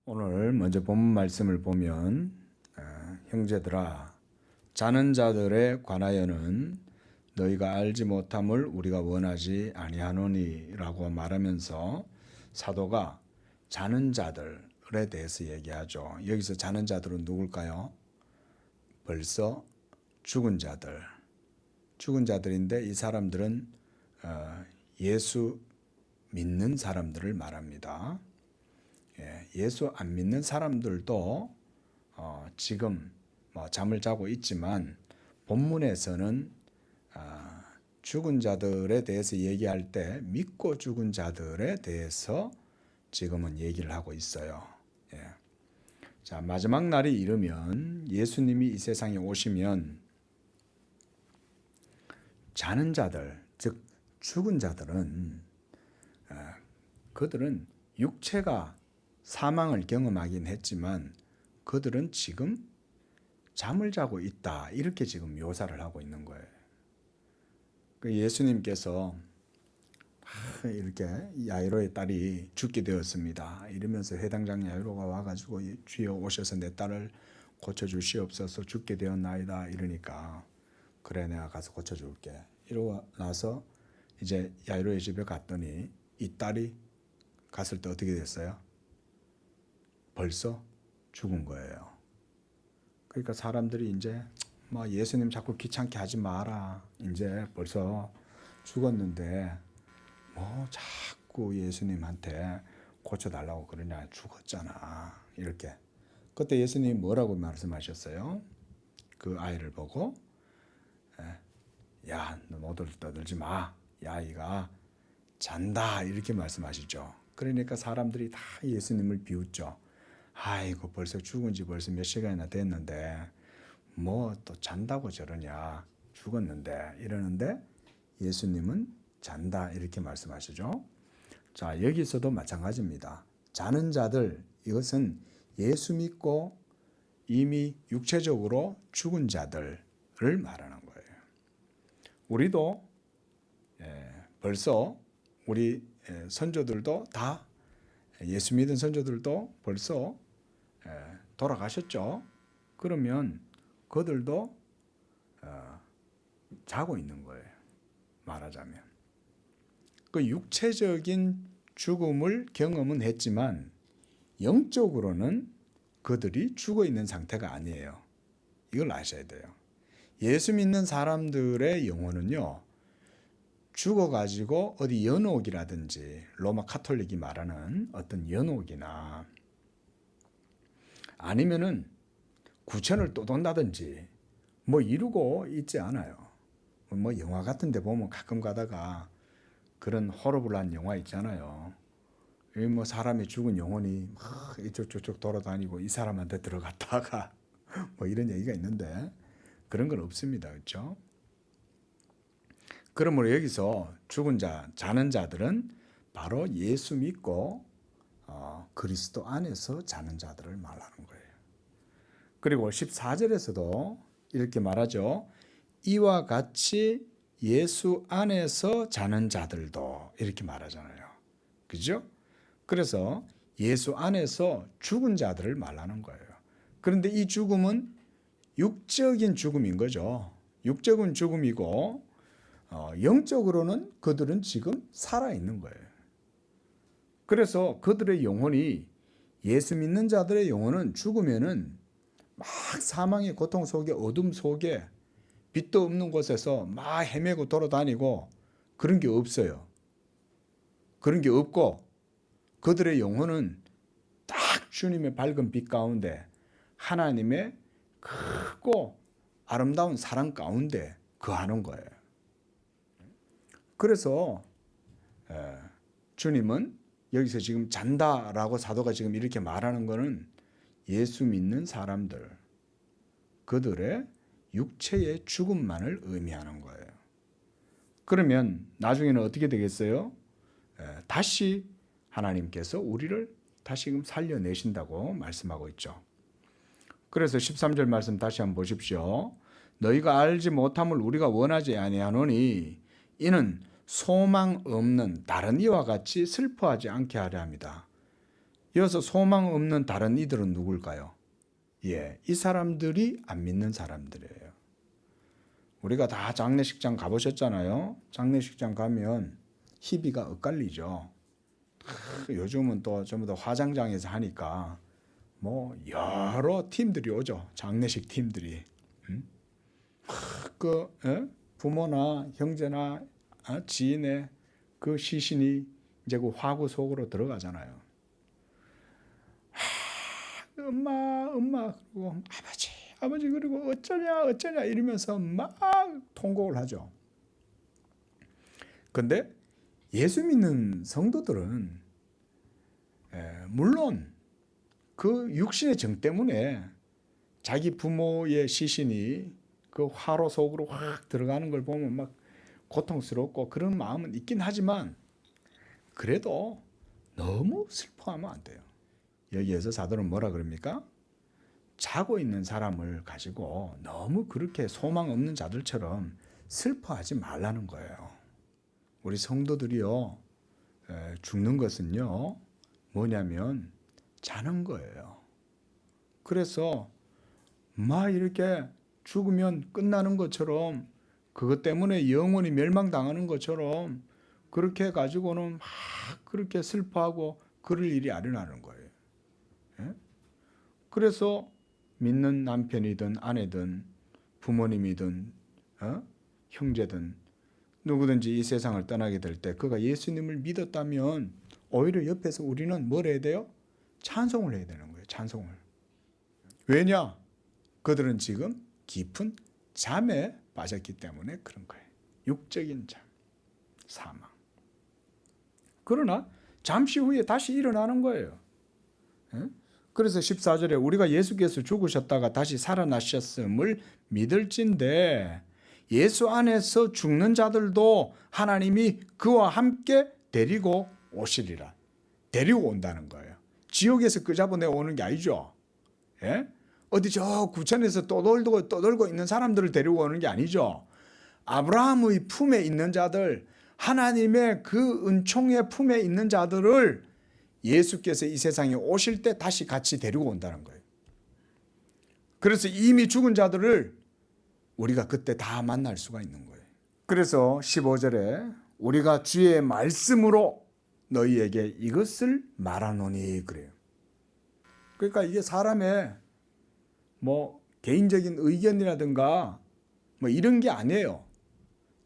오늘 먼저 본문 말씀을 보면 형제들아 자는 자들에 관하여는 너희가 알지 못함을 우리가 원하지 아니하노니라고 말하면서 사도가 자는 자들에 대해서 얘기하죠. 여기서 자는 자들은 누굴까요? 벌써 죽은 자들인데 이 사람들은 예수 믿는 사람들을 말합니다. 예수 안 믿는 사람들도 지금 잠을 자고 있지만 본문에서는 죽은 자들에 대해서 얘기할 때 믿고 죽은 자들에 대해서 지금은 얘기를 하고 있어요. 자, 마지막 날이 이르면 예수님이 이 세상에 오시면 자는 자들, 즉 죽은 자들은 그들은 육체가 사망을 경험하긴 했지만 그들은 지금 잠을 자고 있다. 이렇게 지금 묘사를 하고 있는 거예요. 예수님께서 이렇게 야이로의 딸이 죽게 되었습니다. 이러면서 회당장 야이로가 와가지고 주여 오셔서 내 딸을 고쳐주시옵소서 죽게 되었나이다. 이러니까 그래 내가 가서 고쳐줄게. 이러고 나서 이제 야이로의 집에 갔더니 이 딸이 갔을 때 어떻게 됐어요? 벌써 죽은 거예요. 그러니까 사람들이 이제 예수님 자꾸 귀찮게 하지 마라. 이제 벌써 죽었는데 자꾸 예수님한테 고쳐달라고 그러냐. 죽었잖아. 이렇게. 그때 예수님이 뭐라고 말씀하셨어요? 그 아이를 보고 야, 너 너들 떠들지 마. 이 아이가 잔다. 이렇게 말씀하시죠. 그러니까 사람들이 다 예수님을 비웃죠. 아이고 벌써 죽은 지 벌써 몇 시간이나 됐는데 또 잔다고 저러냐. 죽었는데 이러는데 예수님은 잔다 이렇게 말씀하시죠. 자, 여기서도 마찬가지입니다. 자는 자들, 이것은 예수 믿고 이미 육체적으로 죽은 자들을 말하는 거예요. 우리도 벌써 우리 선조들도 다 예수 믿은 선조들도 벌써 돌아가셨죠. 그러면 그들도 자고 있는 거예요. 말하자면 그 육체적인 죽음을 경험은 했지만 영적으로는 그들이 죽어 있는 상태가 아니에요. 이걸 아셔야 돼요. 예수 믿는 사람들의 영혼은요, 죽어가지고 어디 연옥이라든지 로마 카톨릭이 말하는 어떤 연옥이나 아니면은 구천을 또 돈다든지 이루고 있지 않아요. 영화 같은 데 보면 가끔 가다가 그런 호러블한 영화 있잖아요. 사람이 죽은 영혼이 막 이쪽 저쪽 돌아다니고 이 사람한테 들어갔다가 이런 얘기가 있는데 그런 건 없습니다. 그렇죠? 그러므로 여기서 죽은 자, 자는 자들은 바로 예수 믿고 그리스도 안에서 자는 자들을 말하는 거예요. 그리고 14절에서도 이렇게 말하죠. 이와 같이 예수 안에서 자는 자들도 이렇게 말하잖아요. 그죠? 그래서 예수 안에서 죽은 자들을 말하는 거예요. 그런데 이 죽음은 육적인 죽음인 거죠. 육적인 죽음이고 영적으로는 그들은 지금 살아있는 거예요. 그래서 그들의 영혼이 예수 믿는 자들의 영혼은 죽으면은 막 사망의 고통 속에 어둠 속에 빛도 없는 곳에서 막 헤매고 돌아다니고 그런 게 없어요. 그런 게 없고 그들의 영혼은 딱 주님의 밝은 빛 가운데 하나님의 크고 아름다운 사랑 가운데 거하는 거예요. 그래서 주님은 여기서 지금 잔다라고 사도가 지금 이렇게 말하는 것은 예수 믿는 사람들, 그들의 육체의 죽음만을 의미하는 거예요. 그러면 나중에는 어떻게 되겠어요? 다시 하나님께서 우리를 다시금 살려내신다고 말씀하고 있죠. 그래서 13절 말씀 다시 한번 보십시오. 너희가 알지 못함을 우리가 원하지 아니하노니 이는 소망 없는 다른 이와 같이 슬퍼하지 않게 하려 합니다. 이어서 소망 없는 다른 이들은 누굴까요? 예, 이 사람들이 안 믿는 사람들이에요. 우리가 다 장례식장 가보셨잖아요. 장례식장 가면 희비가 엇갈리죠. 요즘은 또 전부 다 화장장에서 하니까 뭐 여러 팀들이 오죠. 장례식 팀들이. 부모나 형제나 지인의 그 시신이 이제 그 화구 속으로 들어가잖아요. 엄마 그리고 아버지 그리고 어쩌냐 이러면서 막 통곡을 하죠. 근데 예수 믿는 성도들은 물론 그 육신의 정 때문에 자기 부모의 시신이 그 화로 속으로 확 들어가는 걸 보면 막 고통스럽고 그런 마음은 있긴 하지만 그래도 너무 슬퍼하면 안 돼요. 여기에서 사도는 뭐라 그럽니까? 자고 있는 사람을 가지고 너무 그렇게 소망 없는 자들처럼 슬퍼하지 말라는 거예요. 우리 성도들이요, 죽는 것은요, 뭐냐면 자는 거예요. 그래서 막 이렇게 죽으면 끝나는 것처럼 그것 때문에 영원히 멸망당하는 것처럼 그렇게 가지고는 막 그렇게 슬퍼하고 그럴 일이 아니라는 거예요. 그래서 믿는 남편이든 아내든 부모님이든 형제든 누구든지 이 세상을 떠나게 될 때 그가 예수님을 믿었다면 오히려 옆에서 우리는 뭘 해야 돼요? 찬송을 해야 되는 거예요. 찬송을. 왜냐? 그들은 지금 깊은 잠에 빠졌기 때문에 그런 거예요. 육적인 잠, 사망. 그러나 잠시 후에 다시 일어나는 거예요. 그래서 14절에 우리가 예수께서 죽으셨다가 다시 살아나셨음을 믿을진데 예수 안에서 죽는 자들도 하나님이 그와 함께 데리고 오시리라. 데리고 온다는 거예요. 지옥에서 끄잡아내 오는 게 아니죠. 예? 어디 저 구천에서 떠돌고 있는 사람들을 데리고 오는 게 아니죠. 아브라함의 품에 있는 자들, 하나님의 그 은총의 품에 있는 자들을 예수께서 이 세상에 오실 때 다시 같이 데리고 온다는 거예요. 그래서 이미 죽은 자들을 우리가 그때 다 만날 수가 있는 거예요. 그래서 15절에 우리가 주의 말씀으로 너희에게 이것을 말하노니 그래요. 그러니까 이게 사람의 뭐 개인적인 의견이라든가 뭐 이런 게 아니에요.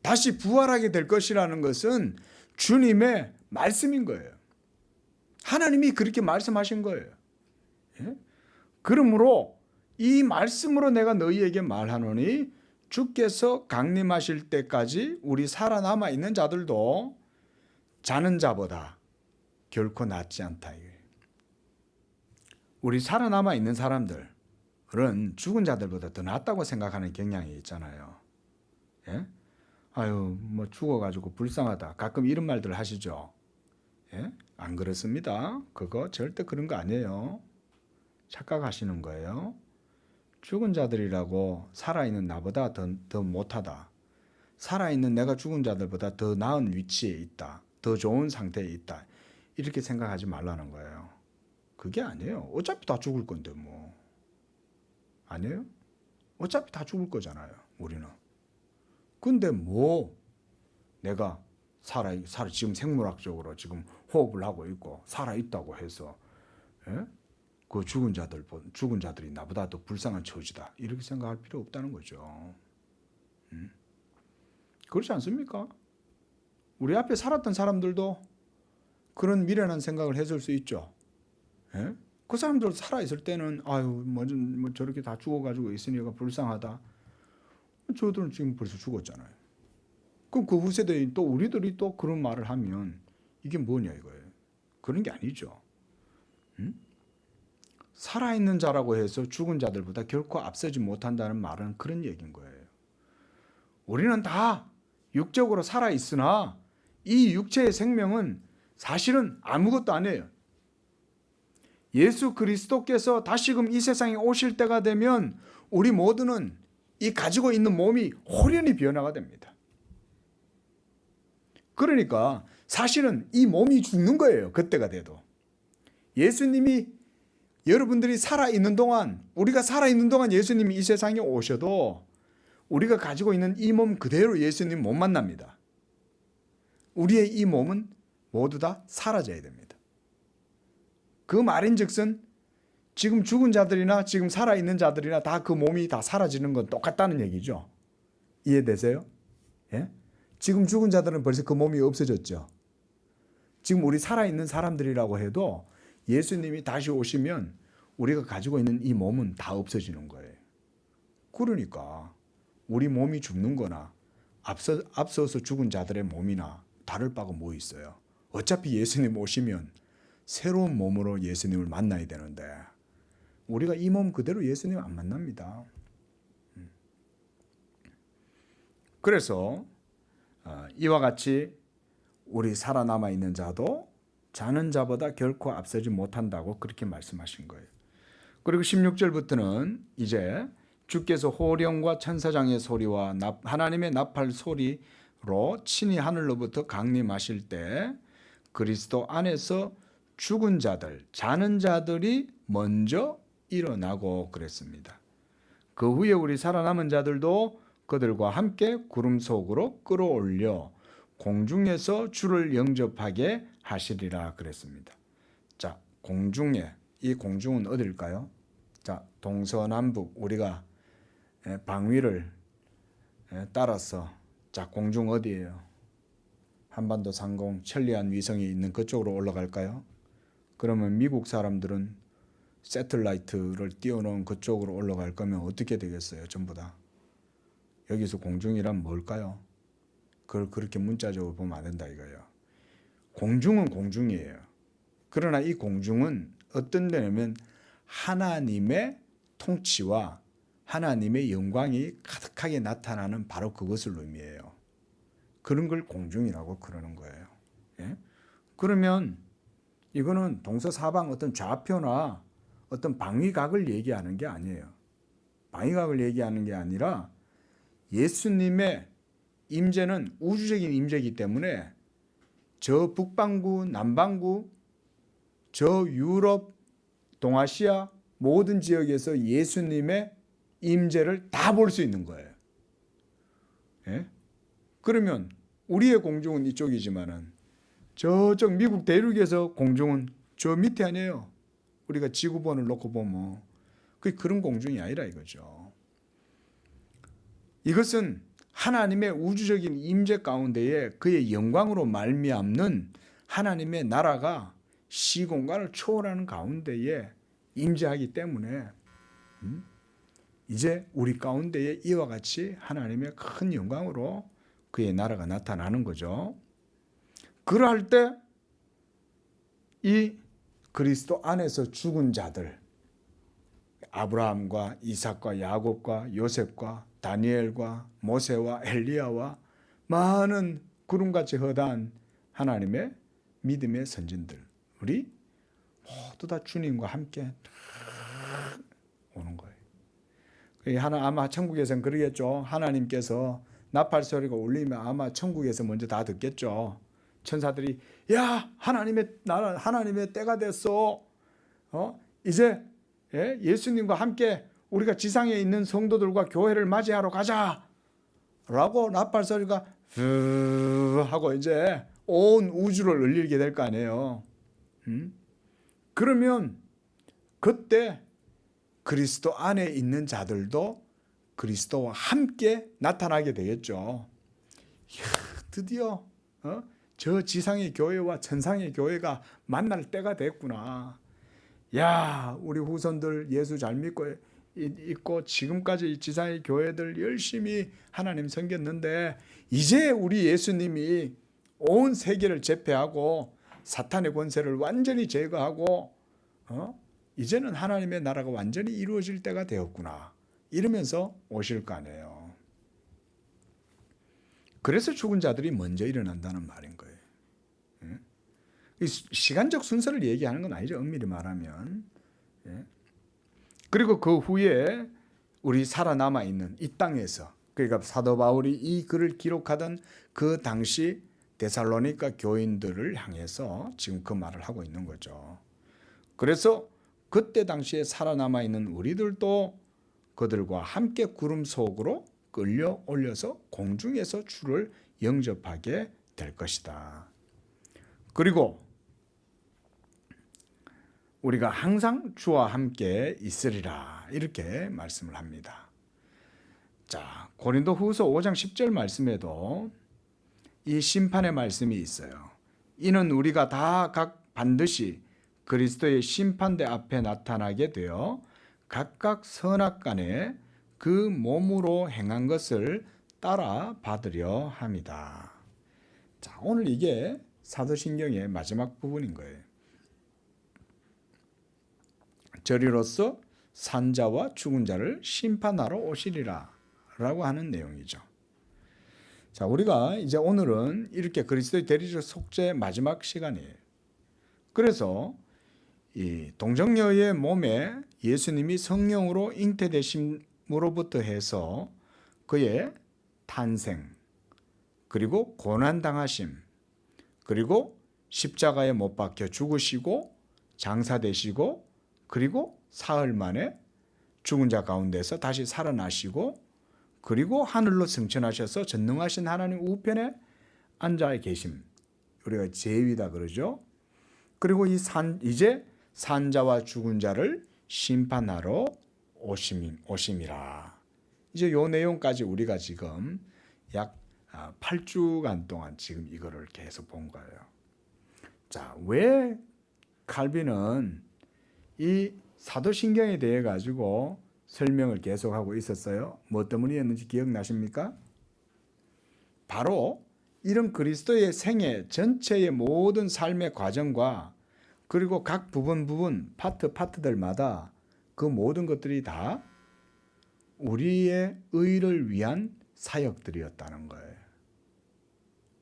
다시 부활하게 될 것이라는 것은 주님의 말씀인 거예요. 하나님이 그렇게 말씀하신 거예요. 예? 그러므로 이 말씀으로 내가 너희에게 말하노니 주께서 강림하실 때까지 우리 살아남아 있는 자들도 자는 자보다 결코 낫지 않다. 우리 살아남아 있는 사람들은 죽은 자들보다 더 낫다고 생각하는 경향이 있잖아요. 예? 아유, 뭐 죽어가지고 불쌍하다. 가끔 이런 말들 하시죠. 예? 안 그렇습니다. 그거 절대 그런 거 아니에요. 착각하시는 거예요. 죽은 자들이라고 살아있는 나보다 더 못하다. 살아있는 내가 죽은 자들보다 더 나은 위치에 있다. 더 좋은 상태에 있다. 이렇게 생각하지 말라는 거예요. 그게 아니에요. 어차피 다 죽을 건데 뭐. 아니에요? 어차피 다 죽을 거잖아요. 우리는. 근데 뭐 내가 지금 생물학적으로 지금 호흡을 하고 있고 살아있다고 해서 그 죽은 자들이 나보다 더 불쌍한 처지다. 이렇게 생각할 필요 없다는 거죠. 그렇지 않습니까? 우리 앞에 살았던 사람들도 그런 미련한 생각을 해줄 수 있죠. 예? 그 사람들 살아있을 때는 아유 뭐 저렇게 다 죽어가지고 있으니까 불쌍하다. 저들은 지금 벌써 죽었잖아요. 그럼 그 후세대인 또 우리들이 또 그런 말을 하면 이게 뭐냐 이거예요. 그런 게 아니죠. 살아있는 자라고 해서 죽은 자들보다 결코 앞서지 못한다는 말은 그런 얘기인 거예요. 우리는 다 육적으로 살아있으나 이 육체의 생명은 사실은 아무것도 아니에요. 예수 그리스도께서 다시금 이 세상에 오실 때가 되면 우리 모두는 이 가지고 있는 몸이 홀연히 변화가 됩니다. 그러니까 사실은 이 몸이 죽는 거예요. 그때가 돼도. 예수님이 여러분들이 살아있는 동안, 우리가 살아있는 동안 예수님이 이 세상에 오셔도 우리가 가지고 있는 이 몸 그대로 예수님 못 만납니다. 우리의 이 몸은 모두 다 사라져야 됩니다. 그 말인즉슨 지금 죽은 자들이나 지금 살아있는 자들이나 다 그 몸이 다 사라지는 건 똑같다는 얘기죠. 이해되세요? 예? 지금 죽은 자들은 벌써 그 몸이 없어졌죠. 지금 우리 살아있는 사람들이라고 해도 예수님이 다시 오시면 우리가 가지고 있는 이 몸은 다 없어지는 거예요. 그러니까 우리 몸이 죽는 거나 앞서서 죽은 자들의 몸이나 다를 바가 뭐 있어요. 어차피 예수님 오시면 새로운 몸으로 예수님을 만나야 되는데 우리가 이 몸 그대로 예수님 안 만납니다. 그래서 이와 같이 우리 살아남아 있는 자도 자는 자보다 결코 앞서지 못한다고 그렇게 말씀하신 거예요. 그리고 16절부터는 이제 주께서 호령과 천사장의 소리와 하나님의 나팔 소리로 친히 하늘로부터 강림하실 때 그리스도 안에서 죽은 자들, 자는 자들이 먼저 일어나고 그랬습니다. 그 후에 우리 살아남은 자들도 그들과 함께 구름 속으로 끌어올려 공중에서 주를 영접하게 하시리라 그랬습니다. 자, 공중에, 이 공중은 어딜까요? 자, 동서남북 우리가 방위를 따라서 자, 공중 어디예요? 한반도 상공 천리안 위성이 있는 그쪽으로 올라갈까요? 그러면 미국 사람들은 새틀라이트를 띄워놓은 그쪽으로 올라갈 거면 어떻게 되겠어요? 전부 다. 여기서 공중이란 뭘까요? 그걸 그렇게 문자적으로 보면 안 된다 이거예요. 공중은 공중이에요. 그러나 이 공중은 어떤 데냐면 하나님의 통치와 하나님의 영광이 가득하게 나타나는 바로 그것을 의미해요. 그런 걸 공중이라고 그러는 거예요. 예? 그러면 이거는 동서사방 어떤 좌표나 어떤 방위각을 얘기하는 게 아니에요. 방위각을 얘기하는 게 아니라 예수님의 임재는 우주적인 임재이기 때문에 저 북반구, 남반구, 저 유럽, 동아시아 모든 지역에서 예수님의 임재를 다 볼 수 있는 거예요. 예? 그러면 우리의 공중은 이쪽이지만은 저쪽 미국 대륙에서 공중은 저 밑에 아니에요. 우리가 지구본을 놓고 보면 그런 공중이 아니라 이거죠. 이것은 하나님의 우주적인 임재 가운데에 그의 영광으로 말미암는 하나님의 나라가 시공간을 초월하는 가운데에 임재하기 때문에 이제 우리 가운데에 이와 같이 하나님의 큰 영광으로 그의 나라가 나타나는 거죠. 그러할 때 이 그리스도 안에서 죽은 자들, 아브라함과 이삭과 야곱과 요셉과 다니엘과 모세와 엘리야와 많은 구름같이 허다한 하나님의 믿음의 선진들, 우리 모두 다 주님과 함께 오는 거예요. 아마 천국에서는 그러겠죠. 하나님께서 나팔 소리가 울리면 아마 천국에서 먼저 다 듣겠죠. 천사들이 야, 하나님의 나라, 하나님의 때가 됐어. 이제 예수님과 함께 우리가 지상에 있는 성도들과 교회를 맞이하러 가자. 라고 나팔 소리가 하고 이제 온 우주를 울리게 될 거 아니에요. 그러면 그때 그리스도 안에 있는 자들도 그리스도와 함께 나타나게 되겠죠. 이야, 드디어 저 지상의 교회와 천상의 교회가 만날 때가 됐구나. 야, 우리 후손들 예수 잘 믿고 있고 지금까지 지상의 교회들 열심히 하나님 섬겼는데 이제 우리 예수님이 온 세계를 제패하고 사탄의 권세를 완전히 제거하고 이제는 하나님의 나라가 완전히 이루어질 때가 되었구나. 이러면서 오실 거 아니에요. 그래서 죽은 자들이 먼저 일어난다는 말인 거예요. 시간적 순서를 얘기하는 건 아니죠. 엄밀히 말하면. 그리고 그 후에 우리 살아남아 있는 이 땅에서, 그러니까 사도 바울이 이 글을 기록하던 그 당시 데살로니가 교인들을 향해서 지금 그 말을 하고 있는 거죠. 그래서 그때 당시에 살아남아 있는 우리들도 그들과 함께 구름 속으로 끌려 올려서 공중에서 주를 영접하게 될 것이다. 그리고 우리가 항상 주와 함께 있으리라 이렇게 말씀을 합니다. 자, 고린도후서 5장 10절 말씀에도 이 심판의 말씀이 있어요. 이는 우리가 다 각 반드시 그리스도의 심판대 앞에 나타나게 되어 각각 선악간에 그 몸으로 행한 것을 따라 받으려 합니다. 자, 오늘 이게 사도신경의 마지막 부분인 거예요. 저리로서 산자와 죽은 자를 심판하러 오시리라 라고 하는 내용이죠. 자, 우리가 이제 오늘은 이렇게 그리스도의 대리적 속죄 마지막 시간이에요. 그래서 이 동정녀의 몸에 예수님이 성령으로 잉태되심으로부터 해서 그의 탄생, 그리고 고난당하심, 그리고 십자가에 못 박혀 죽으시고 장사되시고 그리고 사흘 만에 죽은 자 가운데서 다시 살아나시고 그리고 하늘로 승천하셔서 전능하신 하나님 우편에 앉아 계심. 우리가 제위다 그러죠. 그리고 이제 산자와 죽은 자를 심판하러 오심이라. 이제 요 내용까지 우리가 지금 약 8주간 동안 지금 이거를 계속 본 거예요. 자, 왜 칼빈은 이 사도신경에 대해 가지고 설명을 계속하고 있었어요? 뭐 때문이었는지 기억나십니까? 바로 이런 그리스도의 생애 전체의 모든 삶의 과정과 그리고 각 부분 파트들마다 그 모든 것들이 다 우리의 의를 위한 사역들이었다는 거예요.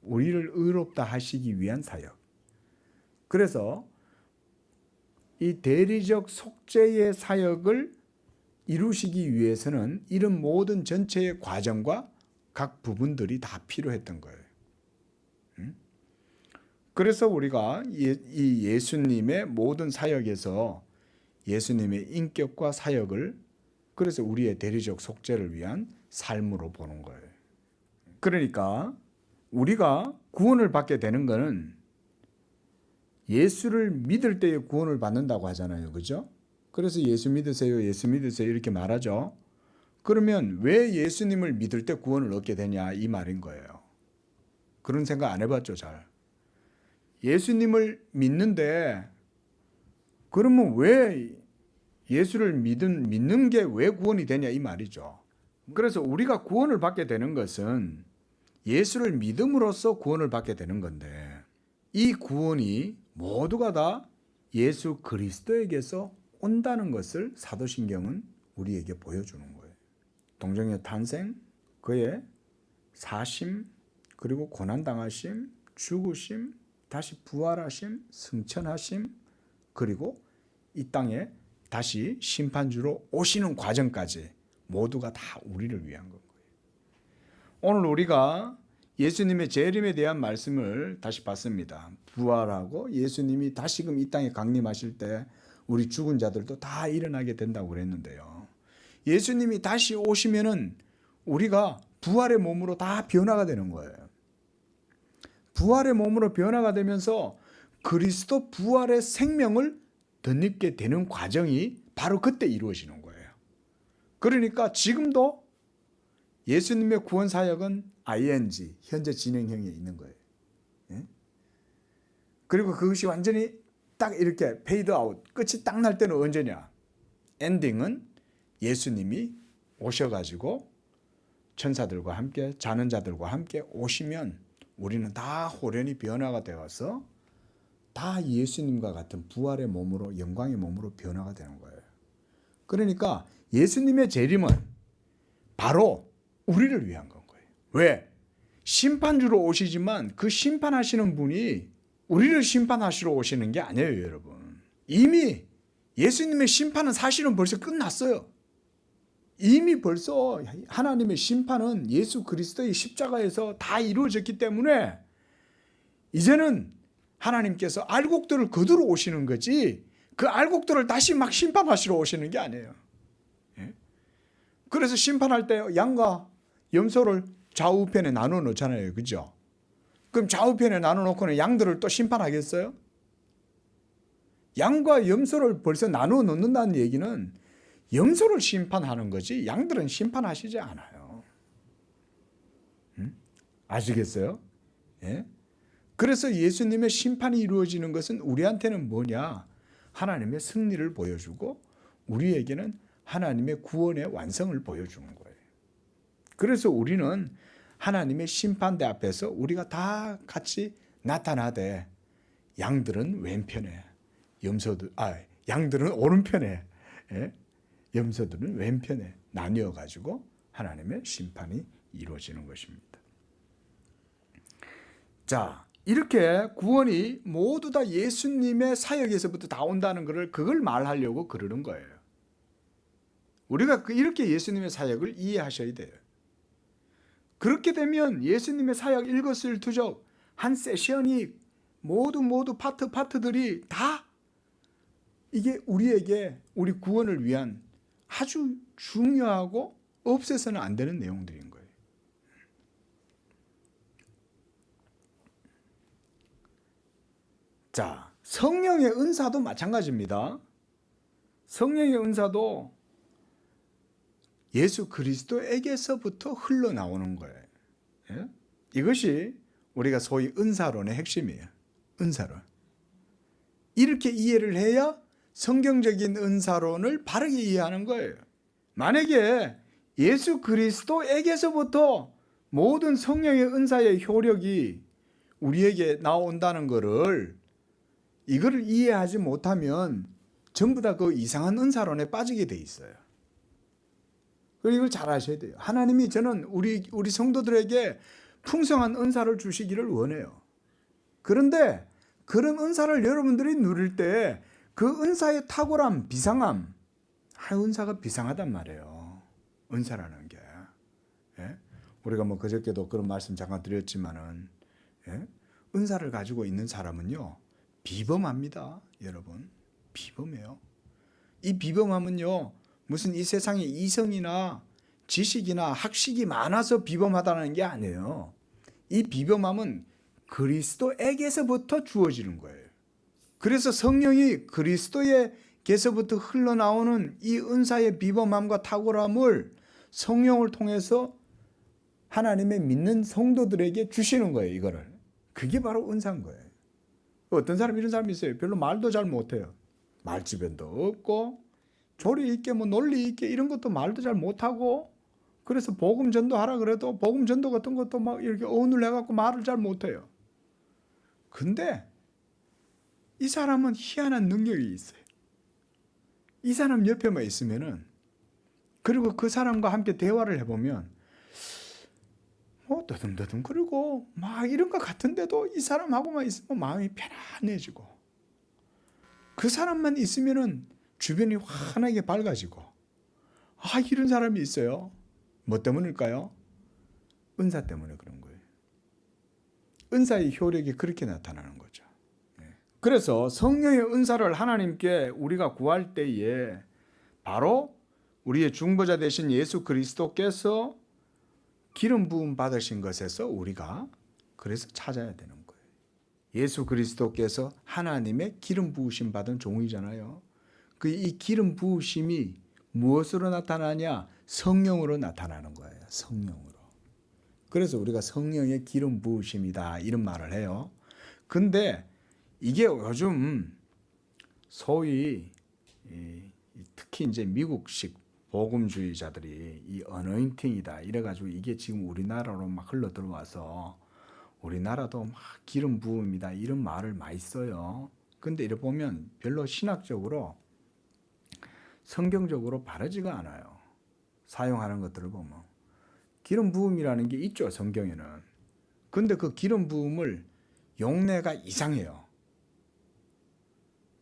우리를 의롭다 하시기 위한 사역. 그래서 이 대리적 속죄의 사역을 이루시기 위해서는 이런 모든 전체의 과정과 각 부분들이 다 필요했던 거예요. 그래서 우리가 이 예수님의 모든 사역에서 예수님의 인격과 사역을 그래서 우리의 대리적 속죄를 위한 삶으로 보는 거예요. 그러니까 우리가 구원을 받게 되는 것은 예수를 믿을 때에 구원을 받는다고 하잖아요. 그죠? 그래서 예수 믿으세요, 예수 믿으세요 이렇게 말하죠. 그러면 왜 예수님을 믿을 때 구원을 얻게 되냐 이 말인 거예요. 그런 생각 안 해봤죠, 잘. 예수님을 믿는데 그러면 왜 예수를 믿는 게 왜 구원이 되냐 이 말이죠. 그래서 우리가 구원을 받게 되는 것은 예수를 믿음으로써 구원을 받게 되는 건데 이 구원이 모두가 다 예수 그리스도에게서 온다는 것을 사도신경은 우리에게 보여주는 거예요. 동정녀 탄생, 그의 사심, 그리고 고난당하심, 죽으심, 다시 부활하심, 승천하심, 그리고 이 땅에 다시 심판주로 오시는 과정까지 모두가 다 우리를 위한 건 거예요. 오늘 우리가 예수님의 재림에 대한 말씀을 다시 봤습니다. 부활하고 예수님이 다시금 이 땅에 강림하실 때 우리 죽은 자들도 다 일어나게 된다고 그랬는데요. 예수님이 다시 오시면은 우리가 부활의 몸으로 다 변화가 되는 거예요. 부활의 몸으로 변화가 되면서 그리스도 부활의 생명을 덧입게 되는 과정이 바로 그때 이루어지는 거예요. 그러니까 지금도 예수님의 구원 사역은 ing, 현재 진행형에 있는 거예요. 예? 그리고 그것이 완전히 딱 이렇게 페이드 아웃, 끝이 딱 날 때는 언제냐? 엔딩은 예수님이 오셔가지고 천사들과 함께 자는 자들과 함께 오시면 우리는 다 호련히 변화가 되어서 다 예수님과 같은 부활의 몸으로 영광의 몸으로 변화가 되는 거예요. 그러니까 예수님의 재림은 바로 우리를 위한 건 거예요. 왜? 심판주로 오시지만 그 심판하시는 분이 우리를 심판하시러 오시는 게 아니에요, 여러분. 이미 예수님의 심판은 사실은 벌써 끝났어요. 이미 벌써 하나님의 심판은 예수 그리스도의 십자가에서 다 이루어졌기 때문에 이제는 하나님께서 알곡들을 거두러 오시는 거지 그 알곡들을 다시 막 심판하시러 오시는 게 아니에요. 예? 그래서 심판할 때 양과 염소를 좌우편에 나눠 놓잖아요. 그죠? 그럼 좌우편에 나눠 놓고는 양들을 또 심판하겠어요? 양과 염소를 벌써 나눠 놓는다는 얘기는 염소를 심판하는 거지 양들은 심판하시지 않아요. 아시겠어요? 예? 그래서 예수님의 심판이 이루어지는 것은 우리한테는 뭐냐? 하나님의 승리를 보여주고 우리에게는 하나님의 구원의 완성을 보여주는 거예요. 그래서 우리는 하나님의 심판대 앞에서 우리가 다 같이 나타나되 양들은 왼편에 양들은 오른편에 염소들은 왼편에 나뉘어 가지고 하나님의 심판이 이루어지는 것입니다. 자, 이렇게 구원이 모두 다 예수님의 사역에서부터 다 온다는 것을 그걸 말하려고 그러는 거예요. 우리가 이렇게 예수님의 사역을 이해하셔야 돼요. 그렇게 되면 예수님의 사역 일거수일투족 한 세션이 모두 파트들이 다 이게 우리에게 우리 구원을 위한 아주 중요하고 없애서는 안 되는 내용들인 거예요. 자, 성령의 은사도 마찬가지입니다. 성령의 은사도 예수 그리스도에게서부터 흘러나오는 거예요. 예? 이것이 우리가 소위 은사론의 핵심이에요. 은사론. 이렇게 이해를 해야 성경적인 은사론을 바르게 이해하는 거예요. 만약에 예수 그리스도에게서부터 모든 성령의 은사의 효력이 우리에게 나온다는 것을 이거를 이해하지 못하면 전부 다 그 이상한 은사론에 빠지게 돼 있어요. 이걸 잘 아셔야 돼요. 하나님이 저는 우리 성도들에게 풍성한 은사를 주시기를 원해요. 그런데 그런 은사를 여러분들이 누릴 때 그 은사의 탁월함, 비상함, 은사가 비상하단 말이에요. 은사라는 게. 예? 우리가 뭐 그저께도 그런 말씀 잠깐 드렸지만은 예? 은사를 가지고 있는 사람은요 비범합니다. 여러분 비범해요. 이 비범함은요 무슨 이 세상에 이성이나 지식이나 학식이 많아서 비범하다는 게 아니에요. 이 비범함은 그리스도에게서부터 주어지는 거예요. 그래서 성령이 그리스도에게서부터 흘러나오는 이 은사의 비범함과 탁월함을 성령을 통해서 하나님의 믿는 성도들에게 주시는 거예요. 이거를. 그게 바로 은사인 거예요. 어떤 사람 이런 사람이 있어요. 별로 말도 잘 못해요. 말주변도 없고 조리 있게 뭐 논리 있게 이런 것도 말도 잘 못하고 그래서 복음 전도하라 그래도 복음 전도 같은 것도 막 이렇게 어눌 해갖고 말을 잘 못해요. 근데 이 사람은 희한한 능력이 있어요. 이 사람 옆에만 있으면은 그리고 그 사람과 함께 대화를 해보면 뭐 더듬더듬거리고 막 이런 것 같은데도 이 사람하고만 있으면 마음이 편안해지고 그 사람만 있으면은 주변이 환하게 밝아지고 이런 사람이 있어요. 뭐 때문일까요? 은사 때문에 그런 거예요. 은사의 효력이 그렇게 나타나는 거죠. 그래서 성령의 은사를 하나님께 우리가 구할 때에 바로 우리의 중보자 되신 예수 그리스도께서 기름 부음 받으신 것에서 우리가 그래서 찾아야 되는 거예요. 예수 그리스도께서 하나님의 기름 부으심 받은 종이잖아요. 이 기름 부으심이 무엇으로 나타나냐? 성령으로 나타나는 거예요. 성령으로. 그래서 우리가 성령의 기름 부으심이다 이런 말을 해요. 근데 이게 요즘 소위 특히 이제 미국식 복음주의자들이 이 어너인팅이다 이래가지고 이게 지금 우리나라로 막 흘러 들어와서 우리나라도 막 기름 부음이다 이런 말을 많이 써요. 근데 이래 보면 별로 신학적으로 성경적으로 바르지가 않아요. 사용하는 것들을 보면 기름 부음이라는 게 있죠 성경에는. 근데 그 기름 부음을 용례가 이상해요.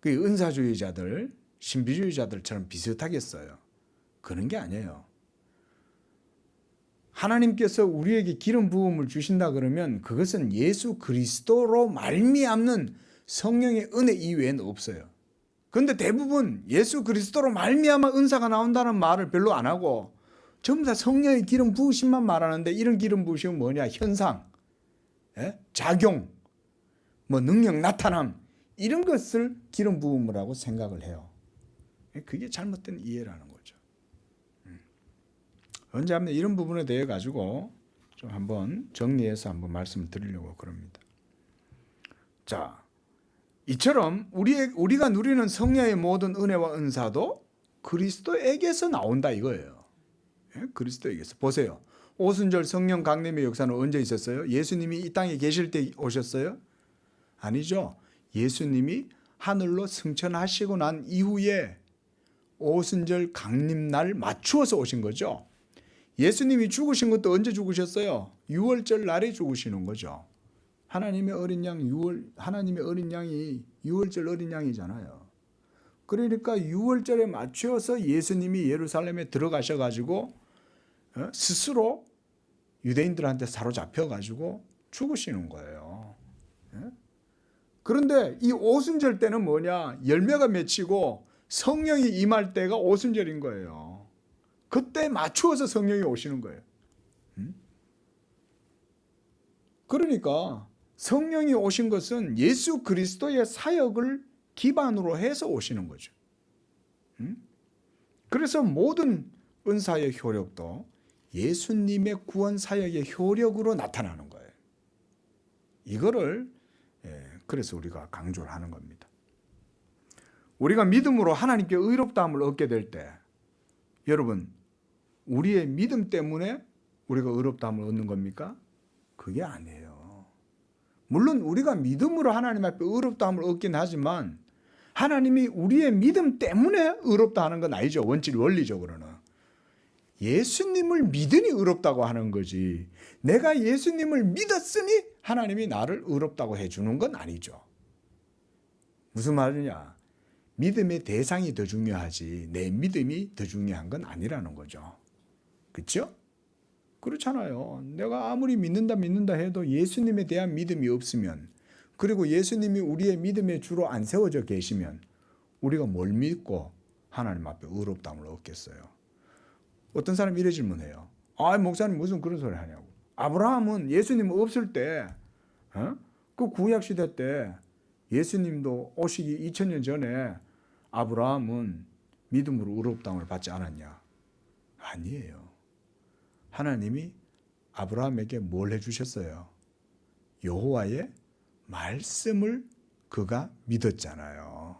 그 은사주의자들, 신비주의자들처럼 비슷하게 써요. 그런 게 아니에요. 하나님께서 우리에게 기름 부음을 주신다 그러면 그것은 예수 그리스도로 말미암는 성령의 은혜 이외에는 없어요. 그런데 대부분 예수 그리스도로 말미암아 은사가 나온다는 말을 별로 안 하고 전부 다 성령의 기름 부으심만 말하는데, 이런 기름 부으심은 뭐냐? 현상, 작용, 뭐 능력 나타남, 이런 것을 기름 부음이라고 생각을 해요. 그게 잘못된 이해라는 거죠. 언제 한번 이런 부분에 대해 가지고 좀 한번 정리해서 한번 말씀을 드리려고 그럽니다. 자, 이처럼 우리가 누리는 성령의 모든 은혜와 은사도 그리스도에게서 나온다 이거예요. 그리스도에게서. 보세요. 오순절 성령 강림의 역사는 언제 있었어요? 예수님이 이 땅에 계실 때 오셨어요? 아니죠. 예수님이 하늘로 승천하시고 난 이후에 오순절 강림날 맞추어서 오신 거죠. 예수님이 죽으신 것도 언제 죽으셨어요? 6월절 날에 죽으시는 거죠. 하나님의 어린 양이 6월절 어린 양이잖아요. 그러니까 6월절에 맞추어서 예수님이 예루살렘에 들어가셔가지고 스스로 유대인들한테 사로잡혀가지고 죽으시는 거예요. 그런데 이 오순절 때는 뭐냐? 열매가 맺히고 성령이 임할 때가 오순절인 거예요. 그때 맞추어서 성령이 오시는 거예요. 그러니까 성령이 오신 것은 예수 그리스도의 사역을 기반으로 해서 오시는 거죠. 그래서 모든 은사의 효력도 예수님의 구원 사역의 효력으로 나타나는 거예요. 이거를 그래서 우리가 강조를 하는 겁니다. 우리가 믿음으로 하나님께 의롭다함을 얻게 될 때, 여러분, 우리의 믿음 때문에 우리가 의롭다함을 얻는 겁니까? 그게 아니에요. 물론 우리가 믿음으로 하나님 앞에 의롭다함을 얻긴 하지만 하나님이 우리의 믿음 때문에 의롭다 하는 건 아니죠. 원리적으로는. 예수님을 믿으니 의롭다고 하는 거지, 내가 예수님을 믿었으니 하나님이 나를 의롭다고 해주는 건 아니죠. 무슨 말이냐? 믿음의 대상이 더 중요하지 내 믿음이 더 중요한 건 아니라는 거죠. 그렇죠? 그렇잖아요. 내가 아무리 믿는다 해도 예수님에 대한 믿음이 없으면, 그리고 예수님이 우리의 믿음의 주로 안 세워져 계시면 우리가 뭘 믿고 하나님 앞에 의롭다함을 얻겠어요? 어떤 사람이 이래 질문해요. 목사님 무슨 그런 소리 하냐고. 아브라함은 예수님 없을 때, 그 구약시대 때 예수님도 오시기 2000년 전에 아브라함은 믿음으로 의롭다함을 받지 않았냐? 아니에요. 하나님이 아브라함에게 뭘 해주셨어요? 여호와의 말씀을 그가 믿었잖아요.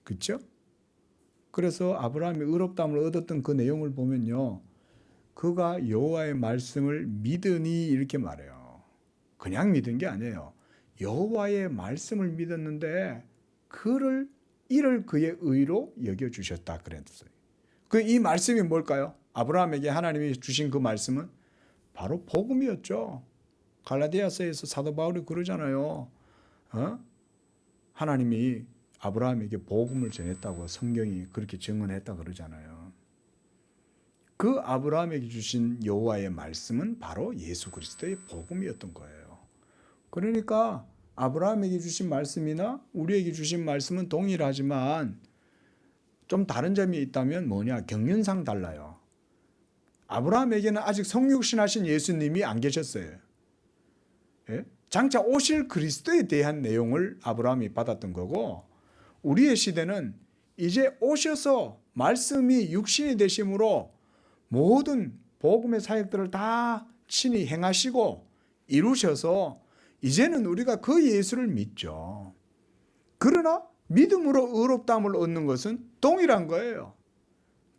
그렇죠? 그래서 아브라함이 의롭다함을 얻었던 그 내용을 보면요, 그가 여호와의 말씀을 믿으니 이렇게 말해요. 그냥 믿은 게 아니에요. 여호와의 말씀을 믿었는데 이를 그의 의로 여겨주셨다 그랬어요. 이 말씀이 뭘까요? 아브라함에게 하나님이 주신 그 말씀은 바로 복음이었죠. 갈라디아서에서 사도 바울이 그러잖아요. 하나님이 아브라함에게 복음을 전했다고 성경이 그렇게 증언했다 그러잖아요. 그 아브라함에게 주신 여호와의 말씀은 바로 예수 그리스도의 복음이었던 거예요. 그러니까 아브라함에게 주신 말씀이나 우리에게 주신 말씀은 동일하지만 좀 다른 점이 있다면 뭐냐? 경륜상 달라요. 아브라함에게는 아직 성육신하신 예수님이 안 계셨어요. 장차 오실 그리스도에 대한 내용을 아브라함이 받았던 거고, 우리의 시대는 이제 오셔서 말씀이 육신이 되심으로 모든 복음의 사역들을 다 친히 행하시고 이루셔서 이제는 우리가 그 예수를 믿죠. 그러나 믿음으로 의롭다함을 얻는 것은 동일한 거예요.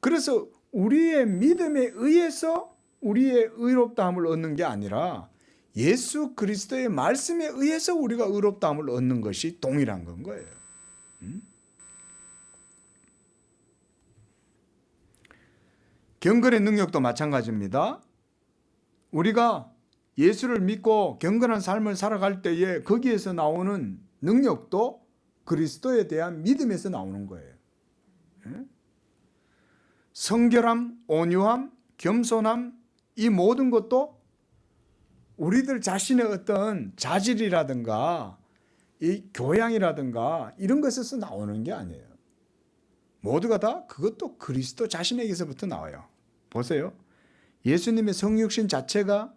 그래서 우리의 믿음에 의해서 우리의 의롭다함을 얻는 게 아니라 예수 그리스도의 말씀에 의해서 우리가 의롭다함을 얻는 것이 동일한 건 거예요. 경건의 능력도 마찬가지입니다. 우리가 예수를 믿고 경건한 삶을 살아갈 때에 거기에서 나오는 능력도 그리스도에 대한 믿음에서 나오는 거예요. 성결함, 온유함, 겸손함, 이 모든 것도 우리들 자신의 어떤 자질이라든가 이 교양이라든가 이런 것에서 나오는 게 아니에요. 모두가 다 그것도 그리스도 자신에게서부터 나와요. 보세요. 예수님의 성육신 자체가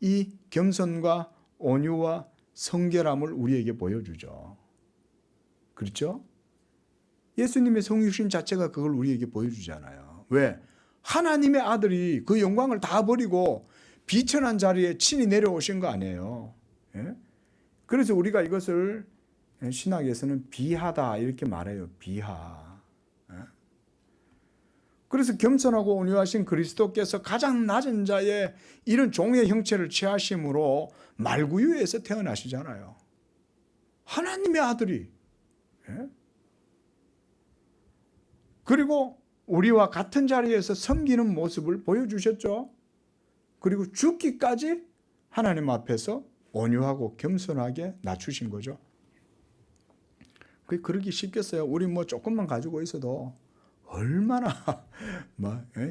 이 겸손과 온유와 성결함을 우리에게 보여주죠. 그렇죠? 예수님의 성육신 자체가 그걸 우리에게 보여주잖아요. 왜? 하나님의 아들이 그 영광을 다 버리고 비천한 자리에 친히 내려오신 거 아니에요. 예? 그래서 우리가 이것을 신학에서는 비하다 이렇게 말해요. 비하. 예? 그래서 겸손하고 온유하신 그리스도께서 가장 낮은 자의 이런 종의 형체를 취하심으로 말구유에서 태어나시잖아요. 하나님의 아들이. 예? 그리고 우리와 같은 자리에서 섬기는 모습을 보여주셨죠. 그리고 죽기까지 하나님 앞에서 온유하고 겸손하게 낮추신 거죠. 그게 그러기 쉽겠어요. 우리 뭐 조금만 가지고 있어도 얼마나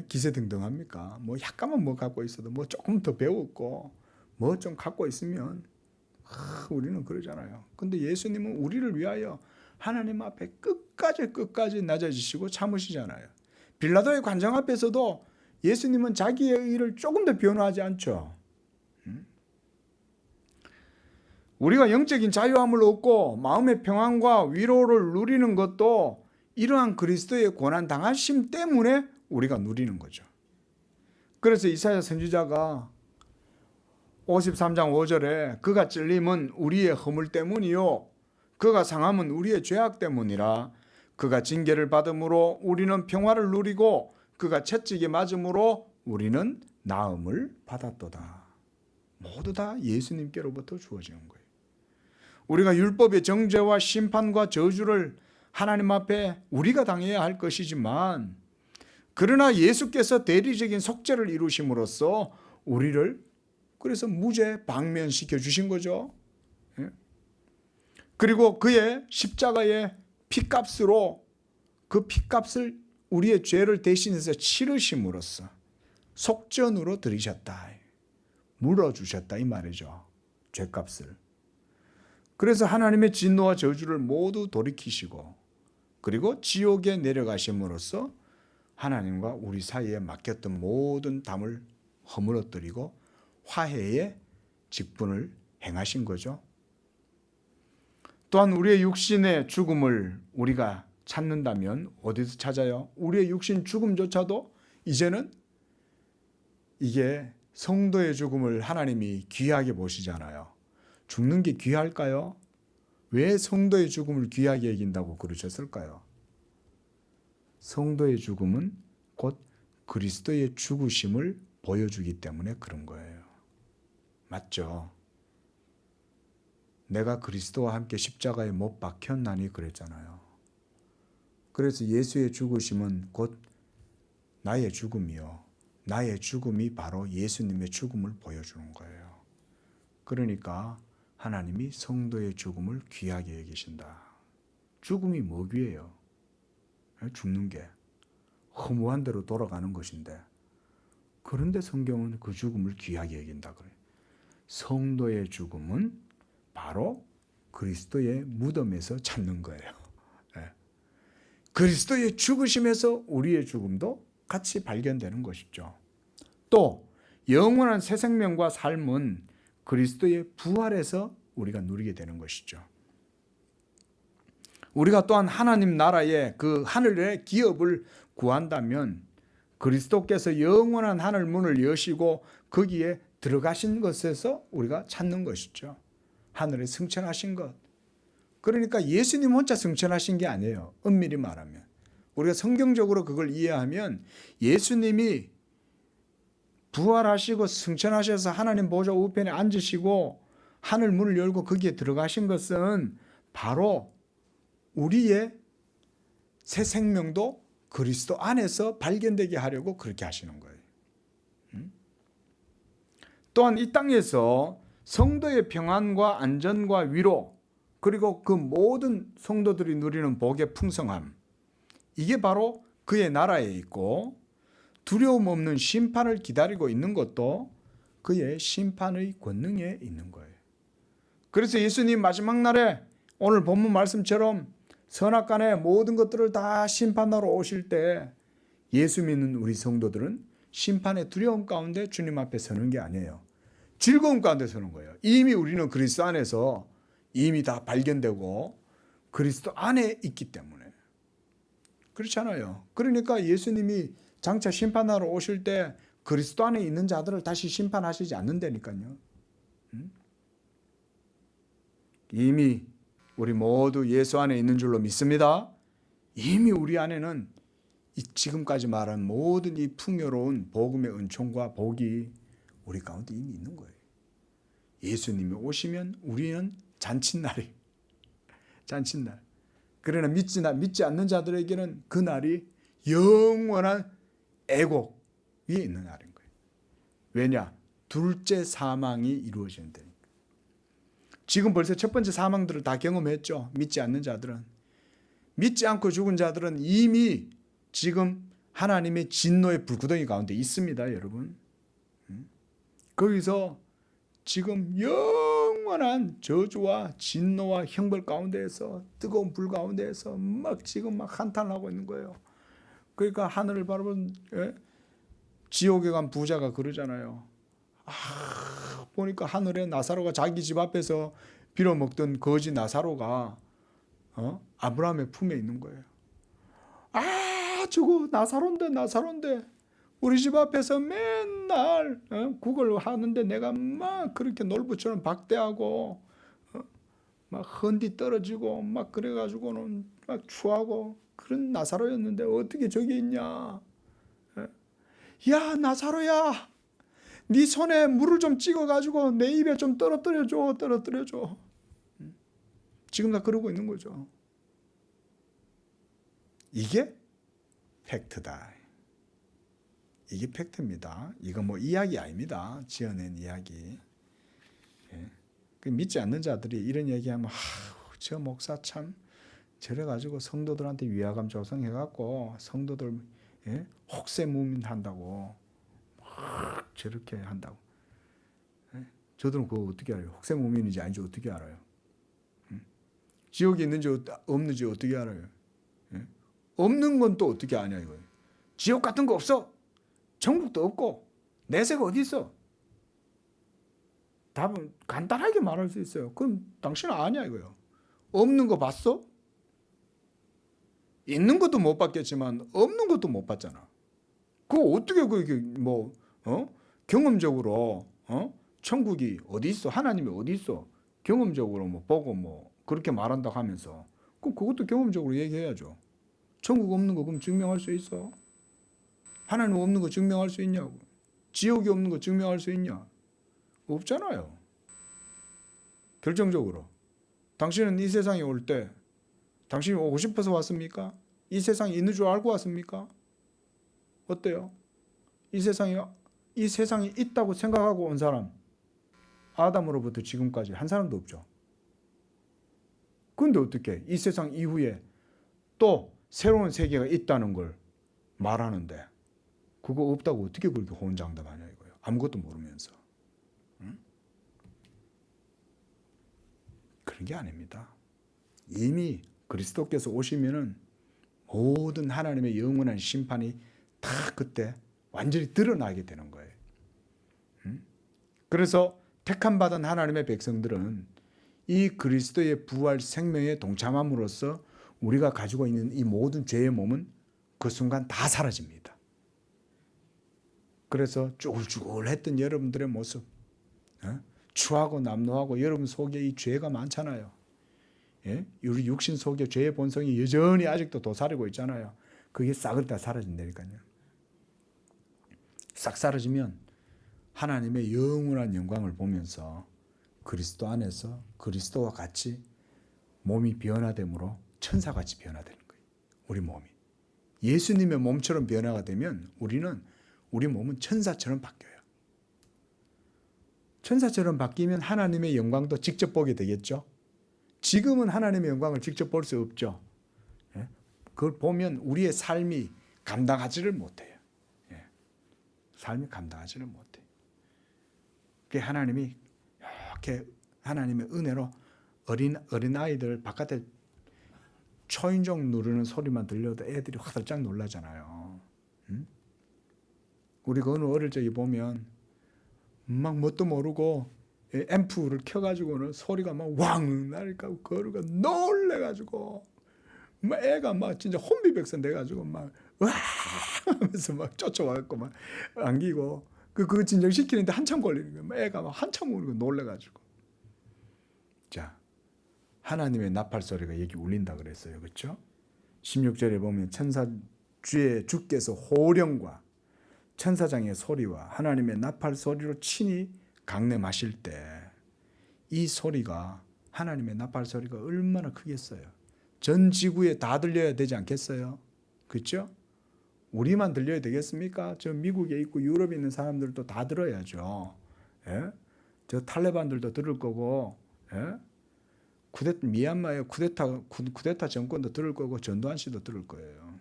기세등등합니까? 뭐 약간만 뭐 갖고 있어도 뭐 조금 더 배웠고 뭐 좀 갖고 있으면 우리는 그러잖아요. 근데 예수님은 우리를 위하여 하나님 앞에 끝까지 낮아지시고 참으시잖아요. 빌라도의 관장 앞에서도 예수님은 자기의 일을 조금 더 변호하지 않죠. 우리가 영적인 자유함을 얻고 마음의 평안과 위로를 누리는 것도 이러한 그리스도의 고난 당하심 때문에 우리가 누리는 거죠. 그래서 이사야 선지자가 53장 5절에 그가 찔림은 우리의 허물 때문이요 그가 상함은 우리의 죄악 때문이라 그가 징계를 받음으로 우리는 평화를 누리고 그가 채찍에 맞음으로 우리는 나음을 받았도다. 모두 다 예수님께로부터 주어지는 거예요. 우리가 율법의 정죄와 심판과 저주를 하나님 앞에 우리가 당해야 할 것이지만 그러나 예수께서 대리적인 속죄를 이루심으로써 우리를 그래서 무죄 방면시켜 주신 거죠. 그리고 그의 십자가의 피값으로 그 피값을 우리의 죄를 대신해서 치르심으로써 속전으로 들이셨다. 물어주셨다 이 말이죠. 죄값을. 그래서 하나님의 진노와 저주를 모두 돌이키시고 그리고 지옥에 내려가심으로써 하나님과 우리 사이에 막혔던 모든 담을 허물어뜨리고 화해의 직분을 행하신 거죠. 또한 우리의 육신의 죽음을 우리가 찾는다면 어디서 찾아요? 우리의 육신 죽음조차도 이제는 이게 성도의 죽음을 하나님이 귀하게 보시잖아요. 죽는 게 귀할까요? 왜 성도의 죽음을 귀하게 여긴다고 그러셨을까요? 성도의 죽음은 곧 그리스도의 죽으심을 보여주기 때문에 그런 거예요. 맞죠? 내가 그리스도와 함께 십자가에 못 박혔나니 그랬잖아요. 그래서 예수의 죽으심은 곧 나의 죽음이요. 나의 죽음이 바로 예수님의 죽음을 보여주는 거예요. 그러니까 하나님이 성도의 죽음을 귀하게 여기신다. 죽음이 뭐 귀해요? 죽는 게 허무한 대로 돌아가는 것인데 그런데 성경은 그 죽음을 귀하게 여긴다 그래요. 성도의 죽음은 바로 그리스도의 무덤에서 찾는 거예요. 그리스도의 죽으심에서 우리의 죽음도 같이 발견되는 것이죠. 또 영원한 새 생명과 삶은 그리스도의 부활에서 우리가 누리게 되는 것이죠. 우리가 또한 하나님 나라의 그 하늘의 기업을 구한다면 그리스도께서 영원한 하늘 문을 여시고 거기에 들어가신 것에서 우리가 찾는 것이죠. 하늘에 승천하신 것. 그러니까 예수님 혼자 승천하신 게 아니에요. 엄밀히 말하면. 우리가 성경적으로 그걸 이해하면 예수님이 부활하시고 승천하셔서 하나님 보좌 우편에 앉으시고 하늘 문을 열고 거기에 들어가신 것은 바로 우리의 새 생명도 그리스도 안에서 발견되게 하려고 그렇게 하시는 거예요. 또한 이 땅에서 성도의 평안과 안전과 위로 그리고 그 모든 성도들이 누리는 복의 풍성함 이게 바로 그의 나라에 있고 두려움 없는 심판을 기다리고 있는 것도 그의 심판의 권능에 있는 거예요. 그래서 예수님 마지막 날에 오늘 본문 말씀처럼 선악간의 모든 것들을 다 심판하러 오실 때 예수 믿는 우리 성도들은 심판의 두려움 가운데 주님 앞에 서는 게 아니에요. 즐거움 가운데 서는 거예요. 이미 우리는 그리스도 안에서 이미 다 발견되고 그리스도 안에 있기 때문에. 그렇잖아요. 그러니까 예수님이 장차 심판하러 오실 때 그리스도 안에 있는 자들을 다시 심판하시지 않는다니까요. 이미 우리 모두 예수 안에 있는 줄로 믿습니다. 이미 우리 안에는 지금까지 말한 모든 이 풍요로운 복음의 은총과 복이 우리 가운데 이미 있는 거예요. 예수님이 오시면 우리는 잔칫날이 잔칫날. 그러나 믿지 않는 자들에게는 그 날이 영원한 애곡 위에 있는 날인 거예요. 왜냐? 둘째 사망이 이루어진다니까. 지금 벌써 첫 번째 사망들을 다 경험했죠. 믿지 않는 자들은. 믿지 않고 죽은 자들은 이미 지금 하나님의 진노의 불구덩이 가운데 있습니다, 여러분. 거기서 지금 영원한 저주와 진노와 형벌 가운데에서 뜨거운 불 가운데에서 지금 한탄하고 있는 거예요. 그러니까 하늘을 바라본 지옥에 간 부자가 그러잖아요. 보니까 하늘에 나사로가 자기 집 앞에서 빌어먹던 거지 나사로가 아브라함의 품에 있는 거예요. 저거 나사로인데 우리 집 앞에서 맨날 국을 하는데 내가 막 그렇게 놀부처럼 박대하고 막 헌디 떨어지고 막 그래가지고는 막 추하고 그런 나사로였는데 어떻게 저기 있냐. 야 나사로야, 네 손에 물을 좀 찍어가지고 내 입에 좀 떨어뜨려줘. 지금 다 그러고 있는 거죠. 이게 팩트다. 이게 팩트입니다. 이거 뭐 이야기 아닙니다. 지어낸 이야기. 믿지 않는 자들이 이런 얘기하면 저 목사 참 저래가지고 성도들한테 위화감 조성해갖고 성도들 혹세무민한다고 막 저렇게 한다고. 저들은 그거 어떻게 알아요? 혹세무민인지 아닌지 어떻게 알아요? 지옥에 있는지 없는지 어떻게 알아요? 없는 건 또 어떻게 아냐 이거예요. 지옥 같은 거 없어. 천국도 없고 내세가 어디 있어? 답은 간단하게 말할 수 있어요. 그럼 당신은 아냐 이거예요. 없는 거 봤어? 있는 것도 못 봤겠지만 없는 것도 못 봤잖아. 그거 어떻게 그게 경험적으로 천국이 어디 있어? 하나님이 어디 있어? 경험적으로 보고 그렇게 말한다 하면서 그것도 경험적으로 얘기해야죠. 천국 없는 거 그럼 증명할 수 있어? 하나님 없는 거 증명할 수 있냐고. 지옥이 없는 거 증명할 수 있냐? 없잖아요. 결정적으로. 당신은 이 세상에 올 때 당신이 오고 싶어서 왔습니까? 이 세상에 있는 줄 알고 왔습니까? 어때요? 이 세상에 있다고 생각하고 온 사람, 아담으로부터 지금까지 한 사람도 없죠. 그런데 어떻게 이 세상 이후에 또 새로운 세계가 있다는 걸 말하는데 그거 없다고 어떻게 그렇게 호언장담하냐 이거예요. 아무것도 모르면서. 그런 게 아닙니다. 이미 그리스도께서 오시면은 모든 하나님의 영원한 심판이 다 그때 완전히 드러나게 되는 거예요. 그래서 택함받은 하나님의 백성들은 이 그리스도의 부활 생명에 동참함으로써 우리가 가지고 있는 이 모든 죄의 몸은 그 순간 다 사라집니다. 그래서 쭈글쭈글했던 여러분들의 모습, 추하고 남노하고 여러분 속에 이 죄가 많잖아요. 우리 육신 속에 죄의 본성이 여전히 아직도 도사리고 있잖아요. 그게 싹을 다 사라진다니까요. 싹 사라지면 하나님의 영원한 영광을 보면서 그리스도 안에서 그리스도와 같이 몸이 변화됨으로 천사같이 변화되는 거예요. 우리 몸이. 예수님의 몸처럼 변화가 되면 우리 몸은 천사처럼 바뀌어요. 천사처럼 바뀌면 하나님의 영광도 직접 보게 되겠죠. 지금은 하나님의 영광을 직접 볼 수 없죠. 그걸 보면 우리의 삶이 감당하지를 못해요. 삶이 감당하지를 못해요. 그게 하나님이 이렇게 하나님의 은혜로 어린 아이들 바깥에 초인종 누르는 소리만 들려도 애들이 화들짝 놀라잖아요. 응? 우리가 어느 어릴 적에 보면 막 뭣도 모르고 앰프를 켜가지고는 소리가 막 왕 나니까 그거가 놀래가지고 막 애가 막 진짜 혼비백산 돼가지고 막 와 하면서 막 쫓아와갖고 막 안기고 그거 진정시키는데 한참 걸리는 거야. 애가 막 한참 울고 놀래가지고. 자, 하나님의 나팔 소리가 여기 울린다 그랬어요. 그렇죠? 16절에 보면 주께서 호령과 천사장의 소리와 하나님의 나팔 소리로 친히 강림하실 때 이 소리가 하나님의 나팔 소리가 얼마나 크겠어요. 전 지구에 다 들려야 되지 않겠어요? 그렇죠? 우리만 들려야 되겠습니까? 저 미국에 있고 유럽에 있는 사람들도 다 들어야죠. 예? 저 탈레반들도 들을 거고, 예? 미얀마의 쿠데타 정권도 들을 거고, 전두환 씨도 들을 거예요.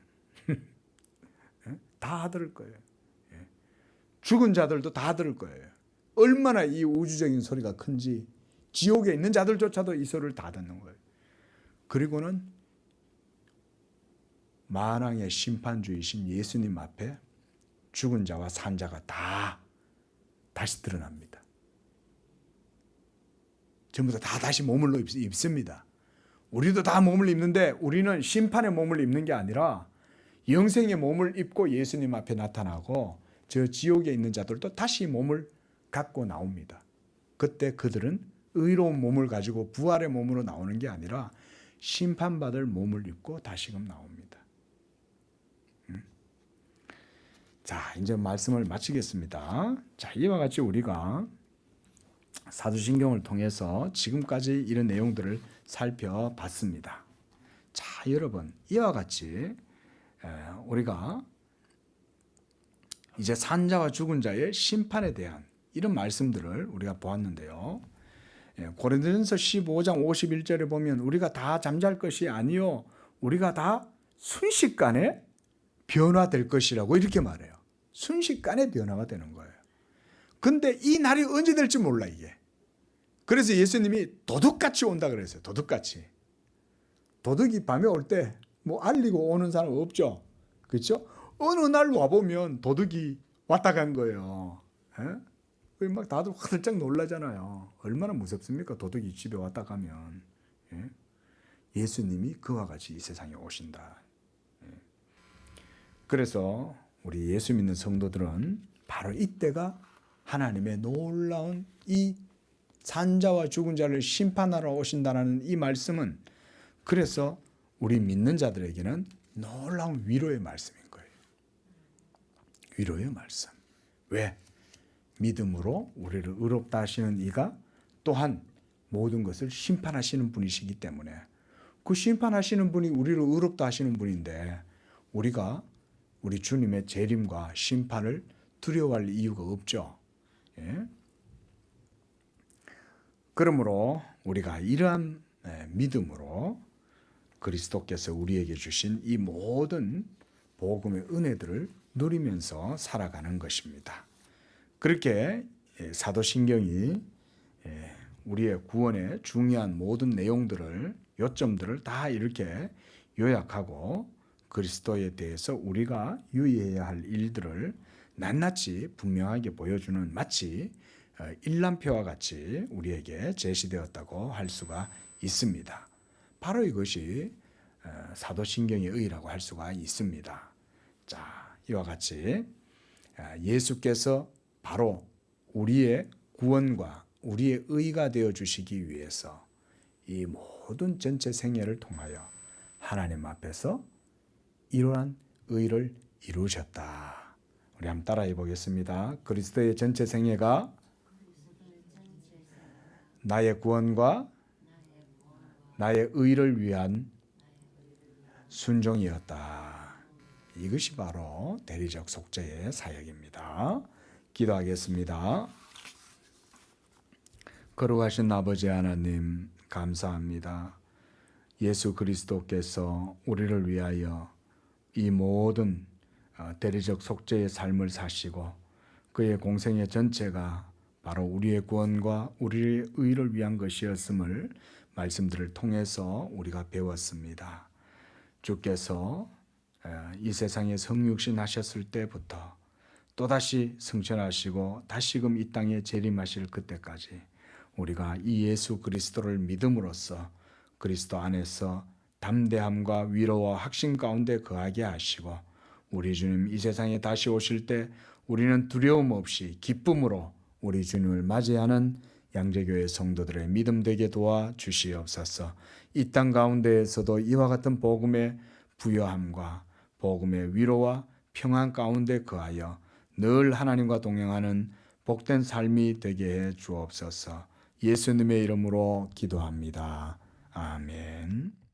예? 다 들을 거예요. 예? 죽은 자들도 다 들을 거예요. 얼마나 이 우주적인 소리가 큰지 지옥에 있는 자들조차도 이 소리를 다 듣는 거예요. 그리고는 만왕의 심판주이신 예수님 앞에 죽은 자와 산 자가 다 다시 드러납니다. 전부 다 다시 몸을 입습니다. 우리도 다 몸을 입는데 우리는 심판의 몸을 입는 게 아니라 영생의 몸을 입고 예수님 앞에 나타나고 저 지옥에 있는 자들도 다시 몸을 갖고 나옵니다. 그때 그들은 의로운 몸을 가지고 부활의 몸으로 나오는 게 아니라 심판받을 몸을 입고 다시금 나옵니다. 자, 이제 말씀을 마치겠습니다. 자, 이와 같이 우리가 사도신경을 통해서 지금까지 이런 내용들을 살펴봤습니다. 자, 여러분, 이와 같이 우리가 이제 산자와 죽은 자의 심판에 대한 이런 말씀들을 우리가 보았는데요. 고린도전서 15장 51절에 보면 우리가 다 잠잘 것이 아니요 우리가 다 순식간에 변화될 것이라고 이렇게 말해요. 순식간에 변화가 되는 거예요. 근데 이 날이 언제 될지 몰라 이게. 그래서 예수님이 도둑같이 온다 그랬어요. 도둑같이. 도둑이 밤에 올 때 뭐 알리고 오는 사람 없죠. 그렇죠? 어느 날 와보면 도둑이 왔다 간 거예요. 막 다들 화들짝 놀라잖아요. 얼마나 무섭습니까? 도둑이 집에 왔다 가면. 예수님이 그와 같이 이 세상에 오신다. 그래서 우리 예수 믿는 성도들은 바로 이때가 하나님의 놀라운 이 산자와 죽은 자를 심판하러 오신다는 이 말씀은 그래서 우리 믿는 자들에게는 놀라운 위로의 말씀인 거예요. 위로의 말씀. 왜? 믿음으로 우리를 의롭다 하시는 이가 또한 모든 것을 심판하시는 분이시기 때문에 그 심판하시는 분이 우리를 의롭다 하시는 분인데 우리가 우리 주님의 재림과 심판을 두려워할 이유가 없죠. 예? 그러므로 우리가 이러한 믿음으로 그리스도께서 우리에게 주신 이 모든 복음의 은혜들을 누리면서 살아가는 것입니다. 그렇게 사도신경이 우리의 구원의 중요한 모든 내용들을 요점들을 다 이렇게 요약하고 그리스도에 대해서 우리가 유의해야 할 일들을 낱낱이 분명하게 보여주는 마치 일람표와 같이 우리에게 제시되었다고 할 수가 있습니다. 바로 이것이 사도신경의 의라고 할 수가 있습니다. 자, 이와 같이 예수께서 바로 우리의 구원과 우리의 의가 되어 주시기 위해서 이 모든 전체 생애를 통하여 하나님 앞에서 이러한 의를 이루셨다. 우리 한번 따라해 보겠습니다. 그리스도의 전체 생애가 나의 구원과 나의 의를 위한 순종이었다. 이것이 바로 대리적 속죄의 사역입니다. 기도하겠습니다. 거룩하신 아버지 하나님 감사합니다. 예수 그리스도께서 우리를 위하여 이 모든 대리적 속죄의 삶을 사시고 그의 공생의 전체가 바로 우리의 구원과 우리의 의를 위한 것이었음을 말씀들을 통해서 우리가 배웠습니다. 주께서 이 세상에 성육신 하셨을 때부터 또다시 승천하시고 다시금 이 땅에 재림하실 그때까지 우리가 이 예수 그리스도를 믿음으로써 그리스도 안에서 담대함과 위로와 확신 가운데 거하게 하시고 우리 주님 이 세상에 다시 오실 때 우리는 두려움 없이 기쁨으로 우리 주님을 맞이하는 양재교회 성도들의 믿음 되게 도와 주시옵소서. 이 땅 가운데에서도 이와 같은 복음의 부요함과 복음의 위로와 평안 가운데 거하여 늘 하나님과 동행하는 복된 삶이 되게 해 주옵소서. 예수님의 이름으로 기도합니다. 아멘.